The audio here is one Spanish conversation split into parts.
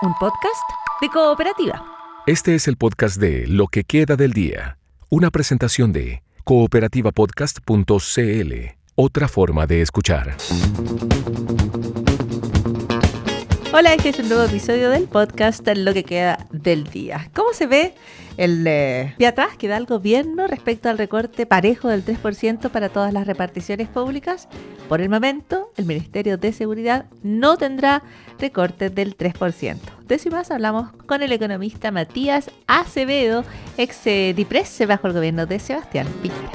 un podcast de Cooperativa. Este es el podcast de Lo que queda del día, una presentación de cooperativapodcast.cl, otra forma de escuchar. Hola, este es un nuevo episodio del podcast Lo que queda del día. ¿Cómo se ve el pie atrás que da el gobierno respecto al recorte parejo del 3% para todas las reparticiones públicas? Por el momento, el Ministerio de Seguridad no tendrá recorte del 3%. De eso y más hablamos con el economista Matías Acevedo, ex DIPRES bajo el gobierno de Sebastián Piñera.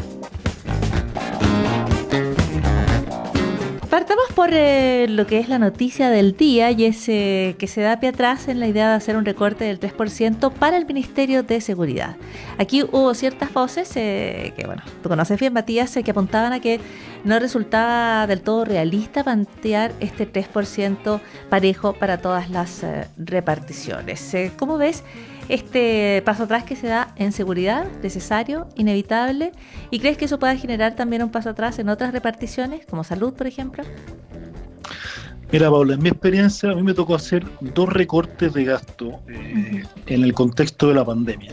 Partamos por lo que es la noticia del día, y es que se da pie atrás en la idea de hacer un recorte del 3% para el Ministerio de Seguridad. Aquí hubo ciertas voces que, bueno, tú conoces bien, Matías, que apuntaban a que no resultaba del todo realista plantear este 3% parejo para todas las reparticiones. ¿Cómo ves este paso atrás que se da en seguridad, necesario, inevitable? ¿Y crees que eso pueda generar también un paso atrás en otras reparticiones, como salud, por ejemplo? Mira, Paula, en mi experiencia a mí me tocó hacer 2 recortes de gasto en el contexto de la pandemia.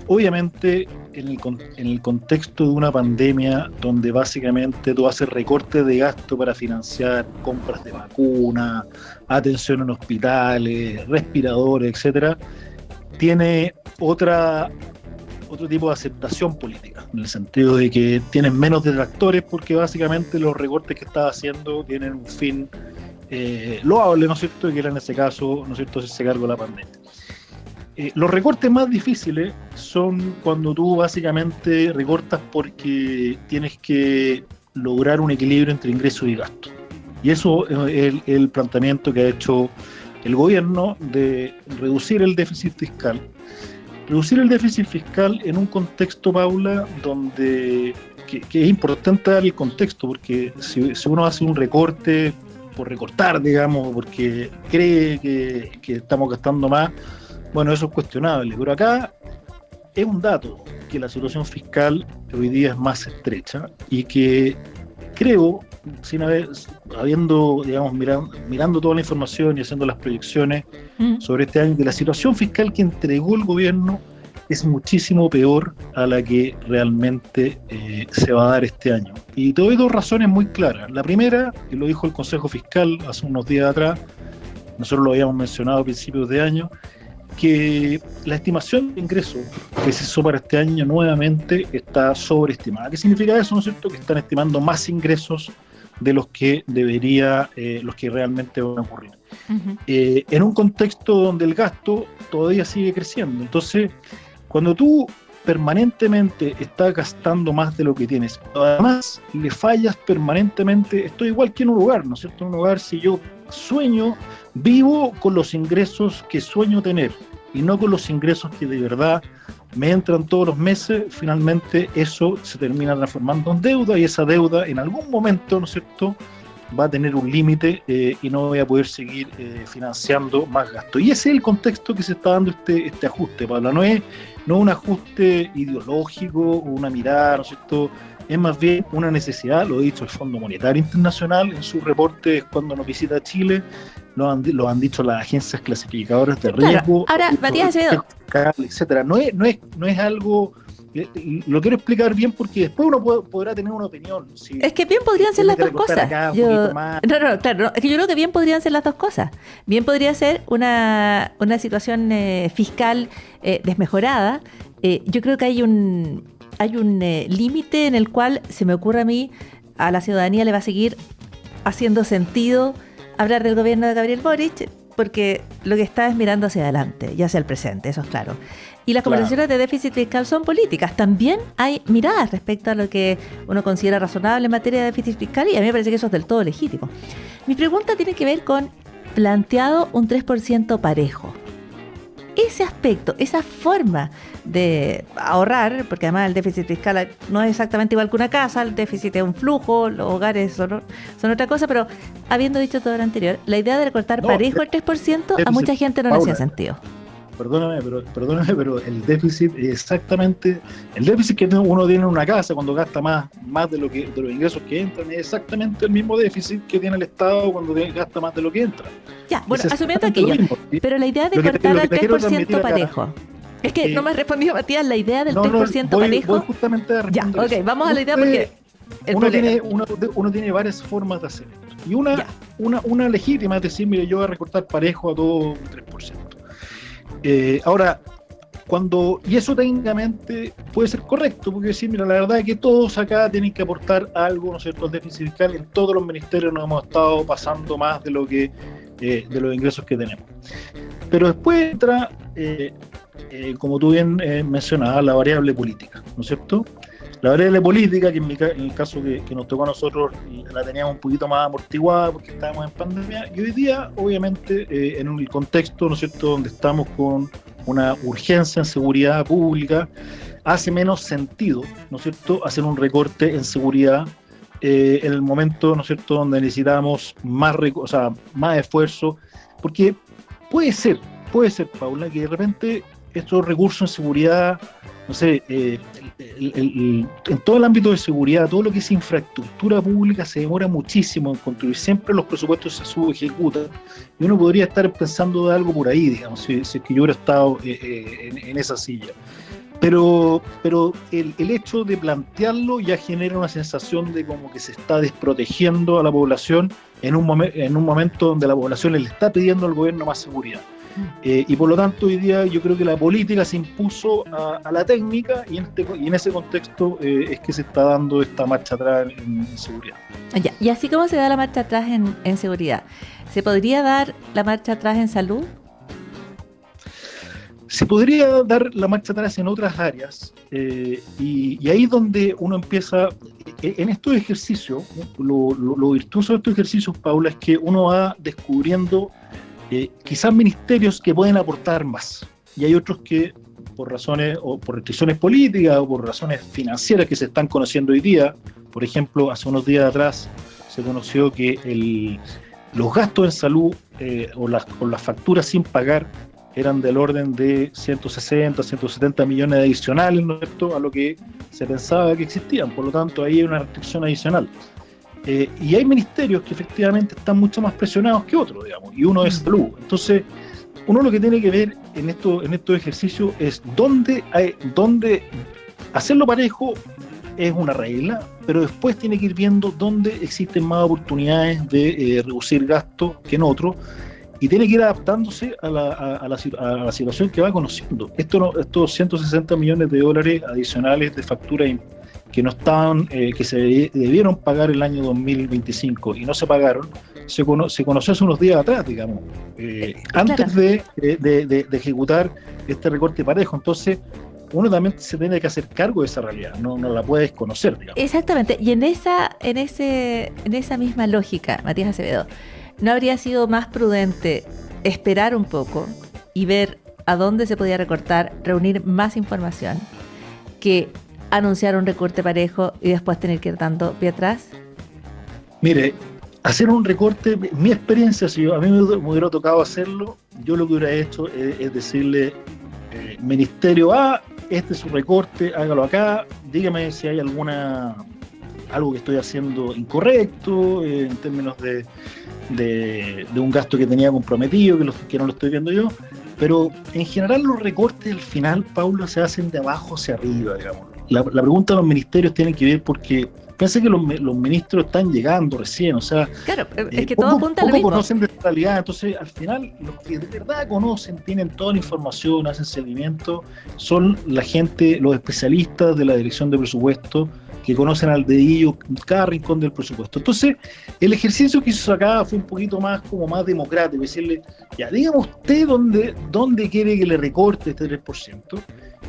Obviamente, en el contexto de una pandemia donde básicamente tú haces recortes de gasto para financiar compras de vacunas, atención en hospitales, respiradores, etcétera, tiene otro tipo de aceptación política, en el sentido de que tienen menos detractores porque básicamente los recortes que estás haciendo tienen un fin loable, ¿no es cierto?, y que era en ese caso, ¿no es cierto?, hacerse cargo de la pandemia. Los recortes más difíciles son cuando tú básicamente recortas porque tienes que lograr un equilibrio entre ingresos y gastos. Y eso es el planteamiento que ha hecho el gobierno de reducir el déficit fiscal. Reducir el déficit fiscal en un contexto, Paula, donde que es importante dar el contexto, porque si uno hace un recorte por recortar, digamos, porque cree que estamos gastando más, bueno, eso es cuestionable. Pero acá es un dato que la situación fiscal hoy día es más estrecha y que creo, habiendo, digamos, mirando toda la información y haciendo las proyecciones sobre este año, que la situación fiscal que entregó el gobierno es muchísimo peor a la que realmente se va a dar este año. Y te doy 2 razones muy claras. La primera, que lo dijo el Consejo Fiscal hace unos días atrás, nosotros lo habíamos mencionado a principios de año, que la estimación de ingresos que se hizo para este año nuevamente está sobreestimada. ¿Qué significa eso? ¿No es cierto? Que están estimando más ingresos de los que los que realmente van a ocurrir. Uh-huh. En un contexto donde el gasto todavía sigue creciendo. Entonces, cuando tú permanentemente estás gastando más de lo que tienes, además le fallas permanentemente, esto es igual que en un hogar, ¿no es cierto? En un hogar, si yo vivo con los ingresos que sueño tener y no con los ingresos que de verdad me entran todos los meses, finalmente eso se termina transformando en deuda, y esa deuda en algún momento, ¿no es cierto?, va a tener un límite y no voy a poder seguir financiando más gastos. Y ese es el contexto que se está dando este ajuste, Pablo. No es un ajuste ideológico o una mirada, ¿no es cierto?, es más bien una necesidad. Lo ha dicho el Fondo Monetario Internacional en sus reportes cuando nos visita Chile, lo han dicho las agencias clasificadoras de riesgo. Claro. Ahora, Matías Acevedo, etcétera. No es algo. Lo quiero explicar bien porque después uno podrá tener una opinión. Es que bien podrían ser las dos cosas. Claro, es que yo creo que bien podrían ser las dos cosas. Bien podría ser una situación fiscal desmejorada. Yo creo que hay un límite en el cual, se me ocurre a mí, a la ciudadanía le va a seguir haciendo sentido hablar del gobierno de Gabriel Boric, porque lo que está es mirando hacia adelante y hacia el presente, eso es claro. Y las conversaciones de déficit fiscal son políticas. También hay miradas respecto a lo que uno considera razonable en materia de déficit fiscal, y a mí me parece que eso es del todo legítimo. Mi pregunta tiene que ver con planteado un 3% parejo. Ese aspecto, esa forma de ahorrar, porque además el déficit fiscal no es exactamente igual que una casa, el déficit es un flujo, los hogares son otra cosa, pero habiendo dicho todo lo anterior, la idea de recortar parejo el 3% a mucha gente no le hacía sentido. perdóname, pero el déficit es exactamente el déficit que uno tiene en una casa cuando gasta más de los ingresos que entran, es exactamente el mismo déficit que tiene el Estado cuando gasta más de lo que entra. Ya, bueno, asumiendo aquello, pero la idea de cortar al 3% parejo. Es que no me has respondido, Matías, la idea del 3% parejo. Voy justamente a responder. Ya, ok, vamos a la idea porque uno tiene varias formas de hacer esto. Y una legítima es decir, mire, yo voy a recortar parejo a todo un 3%. Ahora, y eso técnicamente puede ser correcto, porque decir, mira, la verdad es que todos acá tienen que aportar algo, ¿no es cierto?, al déficit fiscal. En todos los ministerios nos hemos estado pasando más de lo que de los ingresos que tenemos. Pero después entra, como tú bien mencionabas, la variable política, ¿no es cierto? La variable política, que en el caso que nos tocó a nosotros, la teníamos un poquito más amortiguada porque estábamos en pandemia, y hoy día, obviamente, en un contexto, ¿no es cierto?, donde estamos con una urgencia en seguridad pública, hace menos sentido, ¿no es cierto?, hacer un recorte en seguridad en el momento, ¿no es cierto?, donde necesitamos más esfuerzo, porque puede ser, Paula, que de repente estos recursos en seguridad, no sé, en todo el ámbito de seguridad, todo lo que es infraestructura pública se demora muchísimo en construir, siempre los presupuestos se subejecutan, y uno podría estar pensando de algo por ahí, digamos, si es que yo hubiera estado en esa silla. Pero el hecho de plantearlo ya genera una sensación de como que se está desprotegiendo a la población en un momento donde la población le está pidiendo al gobierno más seguridad. Y por lo tanto hoy día yo creo que la política se impuso a la técnica, y en ese contexto es que se está dando esta marcha atrás en seguridad. Ya, y así como se da la marcha atrás en seguridad, ¿se podría dar la marcha atrás en salud? Se podría dar la marcha atrás en otras áreas, y ahí es donde uno empieza, en estos ejercicios, lo virtuoso de estos ejercicios, Paula, es que uno va descubriendo quizás ministerios que pueden aportar más, y hay otros que por razones o por restricciones políticas o por razones financieras que se están conociendo hoy día. Por ejemplo, hace unos días atrás se conoció que los gastos en salud o las facturas sin pagar eran del orden de 160, 170 millones adicionales, ¿no es cierto?, a lo que se pensaba que existían. Por lo tanto, ahí hay una restricción adicional. Y hay ministerios que efectivamente están mucho más presionados que otros, digamos, y uno es salud. Entonces, uno lo que tiene que ver en estos ejercicios es dónde hacerlo parejo es una regla, pero después tiene que ir viendo dónde existen más oportunidades de reducir gastos que en otros, y tiene que ir adaptándose a la situación que va conociendo. Estos 160 millones de dólares adicionales de facturas que no estaban, que se debieron pagar el año 2025 y no se pagaron, se conoció hace unos días atrás, digamos, antes de ejecutar este recorte parejo. Entonces, uno también se tiene que hacer cargo de esa realidad, no la puede desconocer, digamos. Exactamente, y en esa misma lógica, Matías Acevedo, ¿no habría sido más prudente esperar un poco y ver a dónde se podía recortar, reunir más información, que anunciar un recorte parejo y después tener que ir dando pie atrás? Mire, hacer un recorte, mi experiencia, si a mí me hubiera tocado hacerlo, yo lo que hubiera hecho es decirle, Ministerio A, este es su recorte, hágalo acá, dígame si hay algo que estoy haciendo incorrecto en términos de un gasto que tenía comprometido, que no lo estoy viendo yo. Pero en general los recortes al final, Paula, se hacen de abajo hacia arriba, digamos. La pregunta de los ministerios tiene que ver porque piensa que los ministros están llegando recién, o sea, claro, es que todo apunta a lo mismo. Poco conocen de esta realidad, entonces al final los que de verdad conocen, tienen toda la información, hacen seguimiento, son la gente, los especialistas de la dirección de presupuesto, que conocen al dedillo cada rincón del presupuesto. Entonces, el ejercicio que hizo acá fue un poquito más democrático, decirle, ya, dígame usted dónde quiere que le recorte este 3%,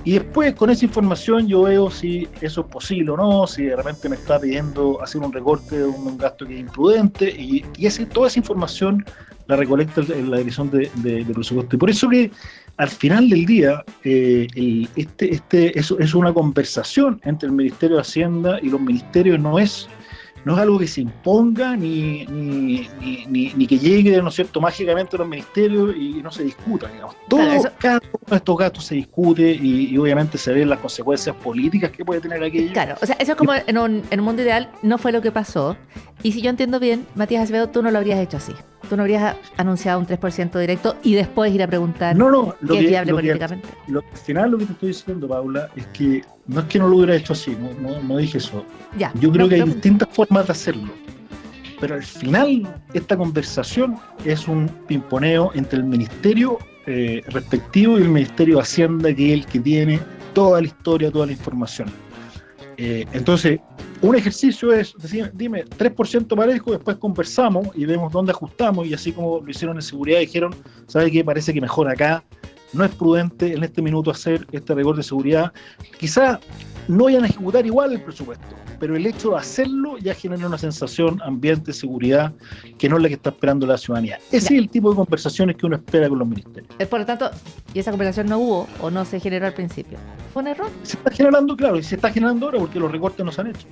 y después con esa información yo veo si eso es posible o no, si de repente me está pidiendo hacer un recorte de un gasto que es imprudente, y toda esa información la recolecta la dirección de presupuesto. Y por eso que al final del día eso es una conversación entre el Ministerio de Hacienda y los ministerios, no es no es algo que se imponga ni que llegue, ¿no es cierto?, mágicamente a los ministerios y no se discuta, digamos. Cada uno de estos gastos se discute y obviamente se ven las consecuencias políticas que puede tener aquello. Claro, o sea, eso es como en un mundo ideal, no fue lo que pasó. Y si yo entiendo bien, Matías Acevedo, tú no lo habrías hecho así. Tú no habrías anunciado un 3% directo y después ir a preguntar qué es viable políticamente. Al final lo que te estoy diciendo, Paula, es que no lo hubiera hecho así, no dije eso. Ya, yo creo que hay distintas formas de hacerlo. Pero al final, esta conversación es un pimponeo entre el ministerio respectivo y el Ministerio de Hacienda, que es el que tiene toda la historia, toda la información. Entonces, un ejercicio es decir, dime 3% parejo, después conversamos y vemos dónde ajustamos, y así como lo hicieron en seguridad, dijeron, ¿sabe qué? Parece que mejor acá, no es prudente en este minuto hacer este recorte de seguridad. Quizá no vayan a ejecutar igual el presupuesto, pero el hecho de hacerlo ya genera una sensación, ambiente, seguridad, que no es la que está esperando la ciudadanía. Ese es el tipo de conversaciones que uno espera con los ministerios. Por lo tanto, ¿y esa conversación no hubo o no se generó al principio? ¿Fue un error? Se está generando, claro, y se está generando ahora porque los recortes no se han hecho.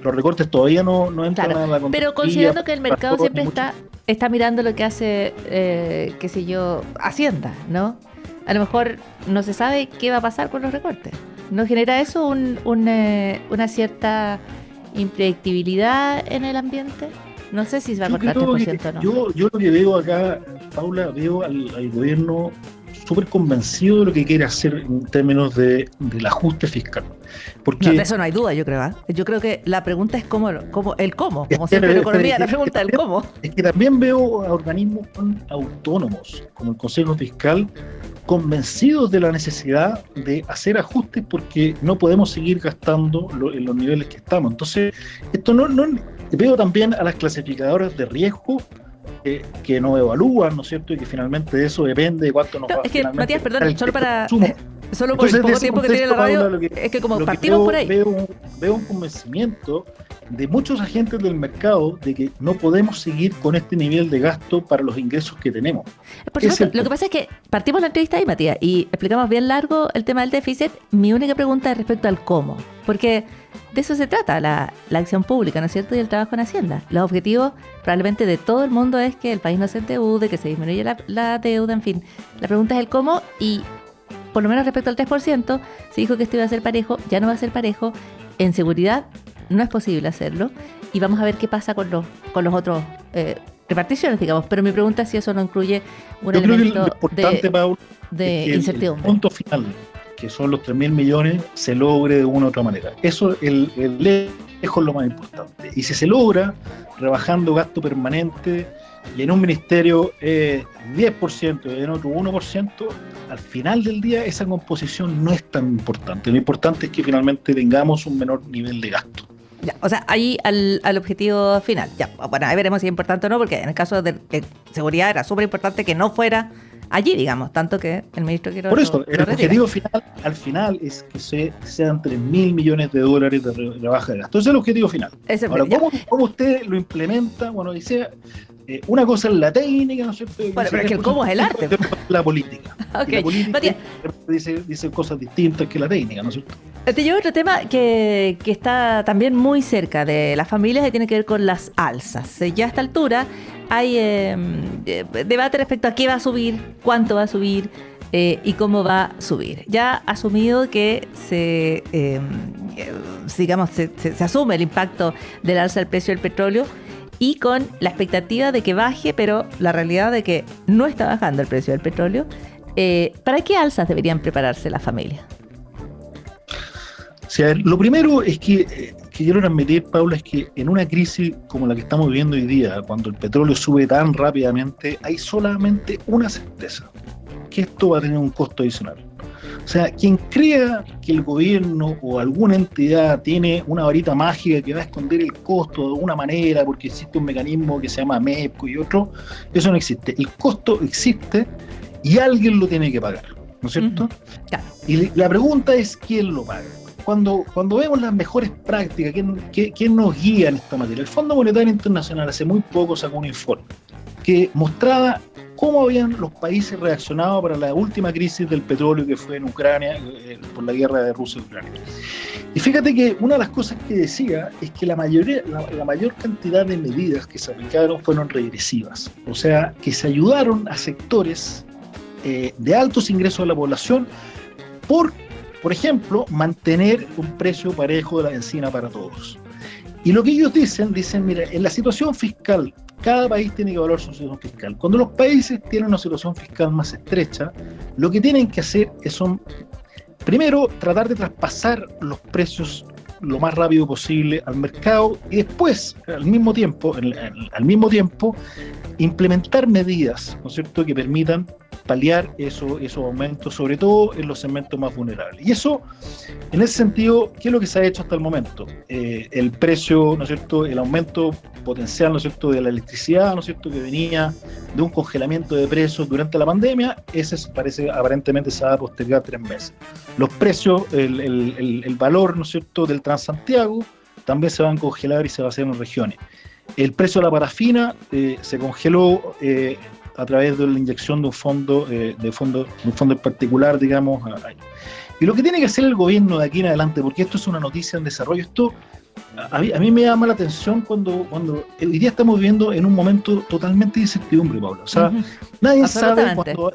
Los recortes todavía no entran a la contraria. Pero considerando que el mercado siempre está mirando lo que hace, qué sé yo, Hacienda, ¿no? A lo mejor no se sabe qué va a pasar con los recortes. ¿No genera eso una cierta impredictibilidad en el ambiente? No sé si se va a cortar 3% o no. Yo lo que veo acá, Paula, veo al gobierno súper convencido de lo que quiere hacer en términos del ajuste fiscal. Porque, no, de eso no hay duda, yo creo. Yo creo que la pregunta es cómo como siempre en economía, la pregunta es el cómo. Es que también veo a organismos autónomos, como el Consejo Fiscal, convencidos de la necesidad de hacer ajustes porque no podemos seguir gastando en los niveles que estamos. Entonces, esto no veo también a las clasificadoras de riesgo que no evalúan, ¿no es cierto? Y que finalmente de eso depende de cuánto nos va a es que, Matías, perdón, solo por el poco tiempo que tiene la radio, es que como partimos por ahí. Veo un convencimiento de muchos agentes del mercado de que no podemos seguir con este nivel de gasto para los ingresos que tenemos. Por supuesto, lo que pasa es que partimos la entrevista ahí, Matías, y explicamos bien largo el tema del déficit. Mi única pregunta es respecto al cómo, porque de eso se trata la acción pública, ¿no es cierto? Y el trabajo en Hacienda. Los objetivos probablemente de todo el mundo es que el país no se endeude, que se disminuya la deuda, en fin. La pregunta es el cómo, y por lo menos respecto al 3%, se dijo que esto iba a ser parejo, ya no va a ser parejo. En seguridad no es posible hacerlo, y vamos a ver qué pasa con los otros reparticiones, digamos. Pero mi pregunta es si eso no incluye un elemento de incertidumbre. El punto final, que son los 3.000 millones, se logre de una u otra manera. Eso el lejos es lo más importante. Y si se logra rebajando gasto permanente, y en un ministerio 10% y en otro 1%, al final del día esa composición no es tan importante. Lo importante es que finalmente tengamos un menor nivel de gasto. Ya, o sea, ahí al objetivo final. Ya, bueno, ahí veremos si es importante o no, porque en el caso de seguridad era súper importante que no fuera allí, digamos, tanto que el ministro quiere. Por eso, el objetivo final, al final, es que sean 3.000 millones de dólares de rebaja de gasto. Ese es el objetivo final. Ahora, ¿cómo usted lo implementa? Bueno, dice, una cosa es la técnica, ¿no es cierto? Bueno, pero es que el cómo es el arte. La política. Okay. La política dice cosas distintas que la técnica, ¿no es cierto? Te llevo otro tema que está también muy cerca de las familias y tiene que ver con las alzas. Ya a esta altura hay debate respecto a qué va a subir, cuánto va a subir y cómo va a subir. Ya asumido que se asume el impacto del alza del precio del petróleo y con la expectativa de que baje, pero la realidad de que no está bajando el precio del petróleo. ¿Para qué alzas deberían prepararse las familias? O sea, lo primero es que quiero admitir, Paula, es que en una crisis como la que estamos viviendo hoy día, cuando el petróleo sube tan rápidamente, hay solamente una certeza, que esto va a tener un costo adicional. O sea, quien crea que el gobierno o alguna entidad tiene una varita mágica que va a esconder el costo de alguna manera porque existe un mecanismo que se llama MEPCO y otro, eso no existe. El costo existe y alguien lo tiene que pagar, ¿no es cierto? Claro. Y la pregunta es, ¿quién lo paga? Cuando vemos las mejores prácticas, ¿quién nos guía en esta materia? El Fondo Monetario Internacional hace muy poco sacó un informe que mostraba cómo habían los países reaccionado para la última crisis del petróleo que fue en Ucrania, por la guerra de Rusia y Ucrania. Y fíjate que una de las cosas que decía es que la mayor cantidad de medidas que se aplicaron fueron regresivas, o sea, que se ayudaron a sectores de altos ingresos de la población por ejemplo, mantener un precio parejo de la bencina para todos. Y lo que ellos dicen, mira, en la situación fiscal, cada país tiene que evaluar su situación fiscal. Cuando los países tienen una situación fiscal más estrecha, lo que tienen que hacer son, primero, tratar de traspasar los precios lo más rápido posible al mercado y después, al mismo tiempo, implementar medidas, ¿no es cierto?, que permitan paliar esos aumentos, sobre todo en los segmentos más vulnerables. Y eso, en ese sentido, ¿qué es lo que se ha hecho hasta el momento? El precio, ¿no es cierto?, el aumento potencial, ¿no es cierto?, de la electricidad, ¿no es cierto?, que venía de un congelamiento de precios durante la pandemia, aparentemente se va a postergar 3 meses. Los precios, el valor, ¿no es cierto?, del Transantiago también se van a congelar y se va a hacer en regiones. El precio de la parafina se congeló a través de la inyección de un fondo en particular, digamos. Y lo que tiene que hacer el gobierno de aquí en adelante, porque esto es una noticia en desarrollo, esto a mí me llama la atención cuando hoy día estamos viviendo en un momento totalmente de incertidumbre, Paula. O sea, nadie sabe cuándo.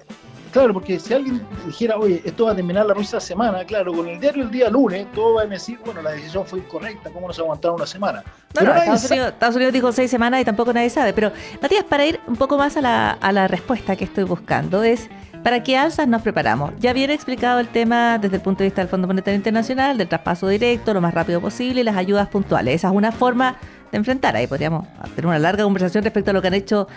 Claro, porque si alguien dijera, oye, esto va a terminar la próxima semana, claro, con el diario el día lunes, todo va a decir, bueno, la decisión fue incorrecta, ¿cómo nos aguantaron una semana? No, Estados Unidos dijo 6 semanas y tampoco nadie sabe. Pero, Matías, para ir un poco más a la respuesta que estoy buscando, es ¿para qué alzas nos preparamos? Ya viene explicado el tema desde el punto de vista del Fondo Monetario Internacional, del traspaso directo, lo más rápido posible y las ayudas puntuales. Esa es una forma de enfrentar. Ahí podríamos tener una larga conversación respecto a lo que han hecho,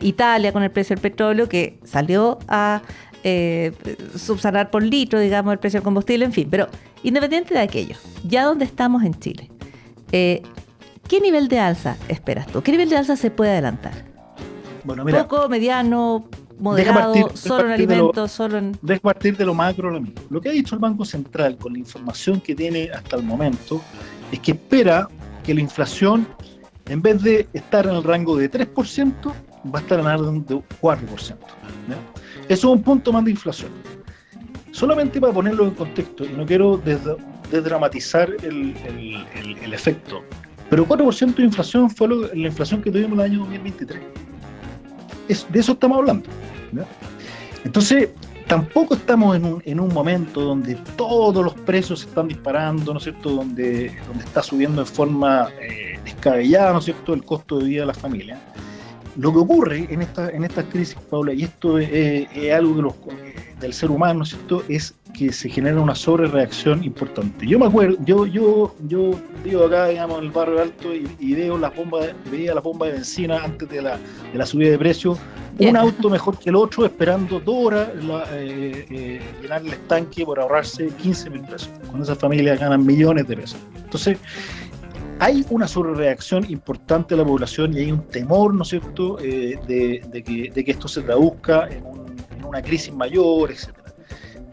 Italia con el precio del petróleo, que salió a subsanar por litro, digamos, el precio del combustible, en fin. Pero independiente de aquello, ya donde estamos en Chile, ¿qué nivel de alza esperas tú? ¿Qué nivel de alza se puede adelantar? Bueno, mira, ¿poco, mediano, moderado, solo en alimentos, solo en...? Deja partir de lo macro a lo micro. Lo que ha dicho el Banco Central con la información que tiene hasta el momento es que espera que la inflación, en vez de estar en el rango de 3%, va a estar en el rango de 4%. ¿Ya? Eso es un punto más de inflación. Solamente para ponerlo en contexto, y no quiero desdramatizar el efecto, pero 4% de inflación fue la inflación que tuvimos en el año 2023. De eso estamos hablando, ¿ya? Entonces, tampoco estamos en un momento donde todos los precios se están disparando, ¿no es cierto?, donde está subiendo de forma descabellada, ¿no es cierto?, el costo de vida de las familias. Lo que ocurre en esta crisis, Paula, y esto es algo del ser humano, ¿no es cierto?, es que se genera una sobrereacción importante. Yo me acuerdo, yo vivo acá, digamos, en el barrio alto y veía las bombas de benzina antes de la subida de precio. Un auto mejor que el otro, esperando 2 horas llenar el estanque por ahorrarse 15.000 pesos. Con esas familias ganan millones de pesos. Entonces, hay una sobrereacción importante de la población y hay un temor, ¿no es cierto?, de que esto se traduzca en una crisis mayor, etc.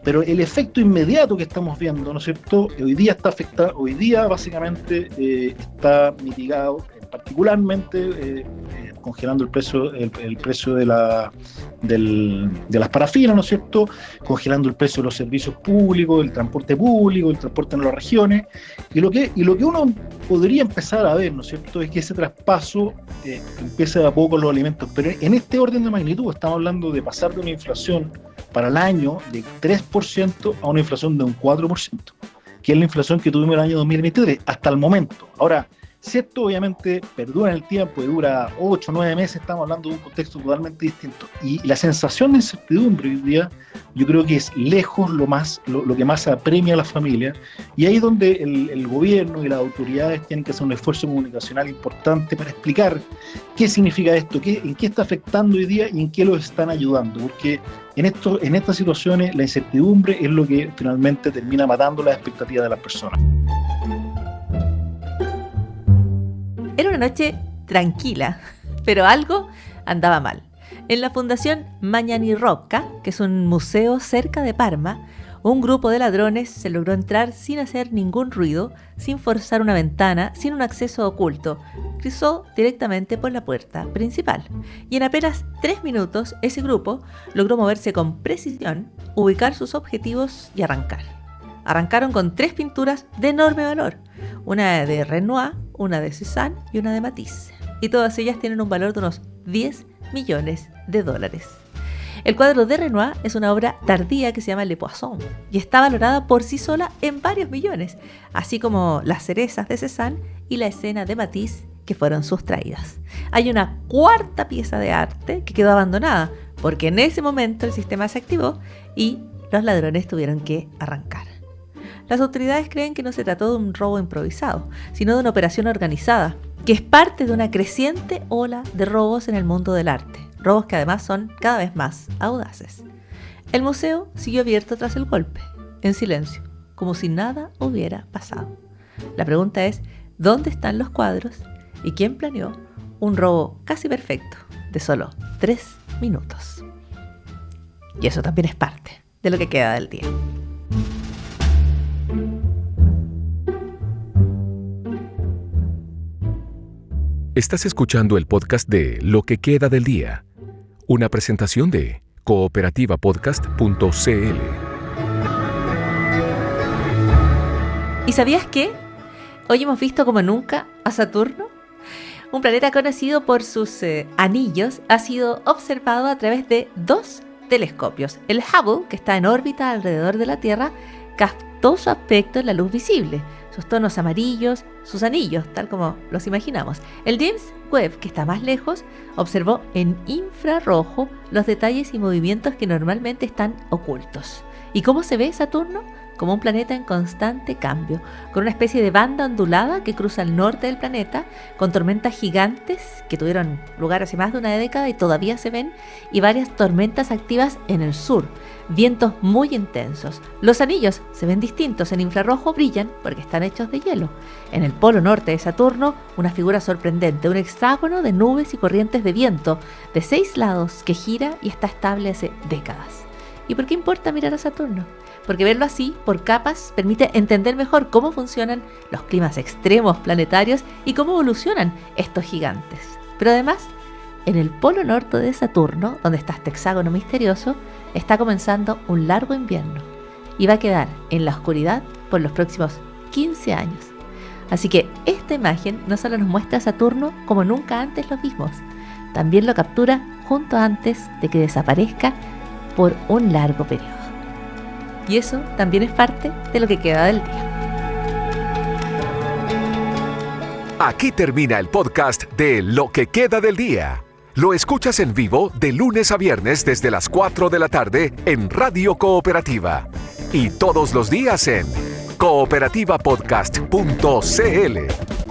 Pero el efecto inmediato que estamos viendo, ¿no es cierto?, hoy día está afectado, hoy día básicamente está mitigado, particularmente congelando el precio de las parafinas, ¿no es cierto?, congelando el precio de los servicios públicos, el transporte público, el transporte en las regiones, y lo que uno podría empezar a ver, ¿no es cierto?, es que ese traspaso empiece de a poco los alimentos, pero en este orden de magnitud estamos hablando de pasar de una inflación para el año de 3% a una inflación de un 4%, que es la inflación que tuvimos en el año 2023 hasta el momento. Ahora, si esto obviamente perdura en el tiempo y dura 8 o 9 meses, estamos hablando de un contexto totalmente distinto. Y la sensación de incertidumbre hoy día, yo creo que es lejos lo que más apremia a las familias. Y ahí es donde el gobierno y las autoridades tienen que hacer un esfuerzo comunicacional importante para explicar qué significa esto, en qué está afectando hoy día y en qué los están ayudando. Porque en estas situaciones la incertidumbre es lo que finalmente termina matando las expectativas de las personas. Era una noche tranquila, pero algo andaba mal. En la Fundación Mañanirrocca, que es un museo cerca de Parma, un grupo de ladrones se logró entrar sin hacer ningún ruido, sin forzar una ventana, sin un acceso oculto. Cruzó directamente por la puerta principal. Y en apenas 3 minutos, ese grupo logró moverse con precisión, ubicar sus objetivos y arrancar. arrancaron con 3 pinturas de enorme valor, una de Renoir, una de Cézanne y una de Matisse, y todas ellas tienen un valor de unos 10 millones de dólares. El cuadro de Renoir es una obra tardía que se llama Le Poisson y está valorada por sí sola en varios millones, así como las cerezas de Cézanne y la escena de Matisse que fueron sustraídas. Hay una cuarta pieza de arte que quedó abandonada porque en ese momento el sistema se activó y los ladrones tuvieron que arrancar. Las autoridades creen que no se trató de un robo improvisado, sino de una operación organizada, que es parte de una creciente ola de robos en el mundo del arte, robos que además son cada vez más audaces. El museo siguió abierto tras el golpe, en silencio, como si nada hubiera pasado. La pregunta es, ¿dónde están los cuadros? ¿Y quién planeó un robo casi perfecto de solo 3 minutos? Y eso también es parte de lo que queda del día. Estás escuchando el podcast de Lo que queda del día, una presentación de cooperativapodcast.cl. ¿Y sabías qué? Hoy hemos visto como nunca a Saturno. Un planeta conocido por sus anillos ha sido observado a través de 2 telescopios. El Hubble, que está en órbita alrededor de la Tierra, captó su aspecto en la luz visible, sus tonos amarillos, sus anillos, tal como los imaginamos. El James Webb, que está más lejos, observó en infrarrojo los detalles y movimientos que normalmente están ocultos. ¿Y cómo se ve Saturno? Como un planeta en constante cambio, con una especie de banda ondulada que cruza el norte del planeta, con tormentas gigantes que tuvieron lugar hace más de una década y todavía se ven, y varias tormentas activas en el sur, vientos muy intensos. Los anillos se ven distintos, en infrarrojo brillan porque están hechos de hielo. En el polo norte de Saturno, una figura sorprendente, un hexágono de nubes y corrientes de viento de 6 lados que gira y está estable hace décadas. ¿Y por qué importa mirar a Saturno? Porque verlo así, por capas, permite entender mejor cómo funcionan los climas extremos planetarios y cómo evolucionan estos gigantes. Pero además, en el polo norte de Saturno, donde está este hexágono misterioso, está comenzando un largo invierno y va a quedar en la oscuridad por los próximos 15 años. Así que esta imagen no solo nos muestra a Saturno como nunca antes lo vimos, también lo captura justo antes de que desaparezca por un largo periodo. Y eso también es parte de lo que queda del día. Aquí termina el podcast de Lo que queda del día. Lo escuchas en vivo de lunes a viernes desde las 4 de la tarde en Radio Cooperativa. Y todos los días en cooperativapodcast.cl.